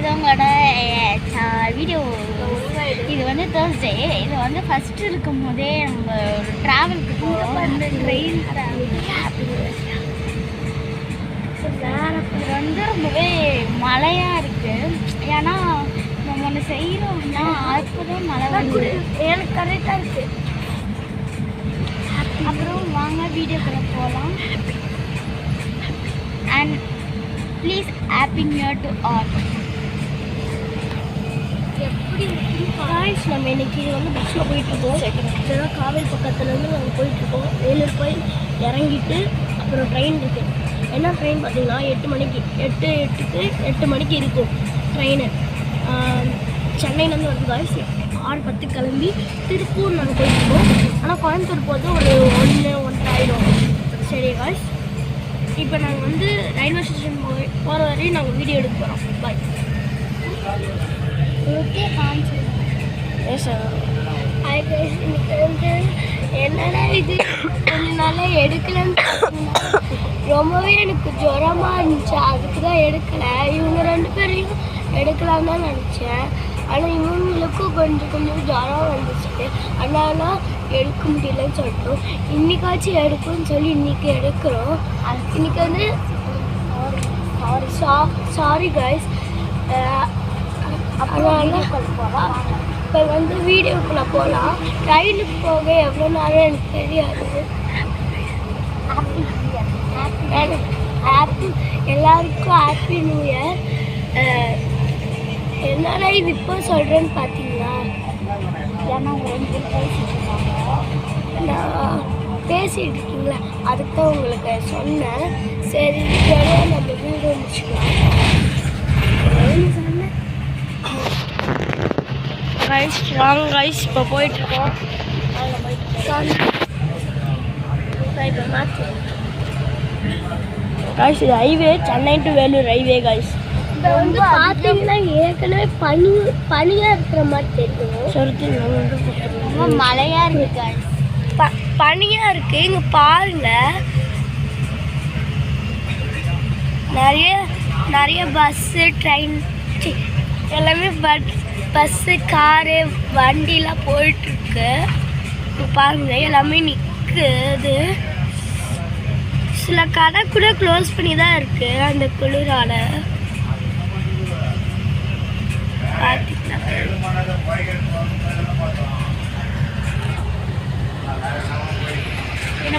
ஒருத்தவங்களோட வீடியோ. இது வந்து தேர்ஸ்டே. இது வந்து ஃபஸ்ட்டு இருக்கும் போதே நம்ம ஒரு ட்ராவலுக்கு போகிறோம். வந்து ட்ரெயின் இது வந்து ரொம்பவே மழையாக இருக்குது. ஏன்னா நம்ம ஒன்று செய்கிறோம்னா அப்போதான் மழை வருது. எனக்கு கரெக்டாக இருக்குது. அப்புறம் வாங்க வீடியோக்குள்ளே போகலாம். And please happy new year to all. எப்படி காய்ஸ் நம்ம இன்றைக்கி வந்து பஸ்ஸில் போயிட்டுருக்கோம். இதெல்லாம் காவேரி பக்கத்துலேருந்து நாங்கள் போயிட்டுருக்கோம். வேலூர் போய் இறங்கிட்டு அப்புறம் ட்ரெயின் இருக்குது. என்ன ட்ரெயின் பார்த்தீங்கன்னா 8 மணிக்கு 8 மணிக்கு இருக்கும் ட்ரெயின். சென்னையிலேருந்து வருது காய்ஸ். 6:10 கிளம்பி திருப்பூர் நாங்கள் போயிட்டுருக்கோம். ஆனால் கோயம்புத்தூர் போகிறது ஒரு 1-1:30 ஆகிடும். சரி காய்ஸ், இப்போ நாங்கள் வந்து ரயில்வே ஸ்டேஷன் போகிற வரையும் நாங்கள் வீடியோ எடுக்க போகிறோம். பாய். ஓகே இன்னைக்கு வந்து என்னடா இது கொஞ்ச நாளாக எடுக்கலன்னு ரொம்பவே எனக்கு ஜுரமாக இருந்துச்சு. அதுக்கு தான் எடுக்கலை. இவங்க 2 பேரையும் எடுக்கலான்னு தான் நினச்சேன். ஆனால் இவங்களுக்கும் கொஞ்சம் ஜுரம் வந்துச்சு. அதனால எடுக்க முடியலன்னு சொல்லிட்டோம். இன்றைக்காச்சும் எடுக்கும்னு சொல்லி இன்றைக்கி எடுக்கிறோம். இன்றைக்கி வந்து சாரி கைஸ். அதனால இப்போ வந்து வீடியோக்குள்ளே போகலாம். ட்ரெயினுக்கு போக எவ்வளோ நேரம் எனக்கு தெரியாது. ஹாப்பி எல்லாருக்கும் ஹாப்பி நியூ இயர். என்னடா இது இப்போ சொல்கிறேன்னு பார்த்தீங்களா? ஏன்னா நான் பேசிகிட்டு இருக்கீங்களா, அதுக்கு தான் உங்களுக்கு சொன்னேன். சரி இதோட நம்ம வீடியோ முடிச்சுக்கலாம். சொன்னேன் கைஸ். வாங்க கைஸ், இப்போ போயிட்டுருக்கோம். கைஸ் இது highway, Chennai to Vellore highway guys. இப்போ வந்து பார்த்தீங்கன்னா ஏற்கனவே பனியாக இருக்கிற மாதிரி தெரியும். சொருத்தி ரொம்ப மழையாக இருக்குது கைஸ். பனியாக இருக்குது. இங்கே பாருங்கள், நிறைய பஸ்ஸு ட்ரெயின் எல்லாமே பஸ்ஸு காரு வண்டிலாம் போயிட்டுருக்கு. பாருங்கள் எல்லாமே நிற்குது. சில கடை கூட க்ளோஸ் பண்ணி தான் இருக்குது அந்த குளிரால். பார்த்திங்களா? என்ன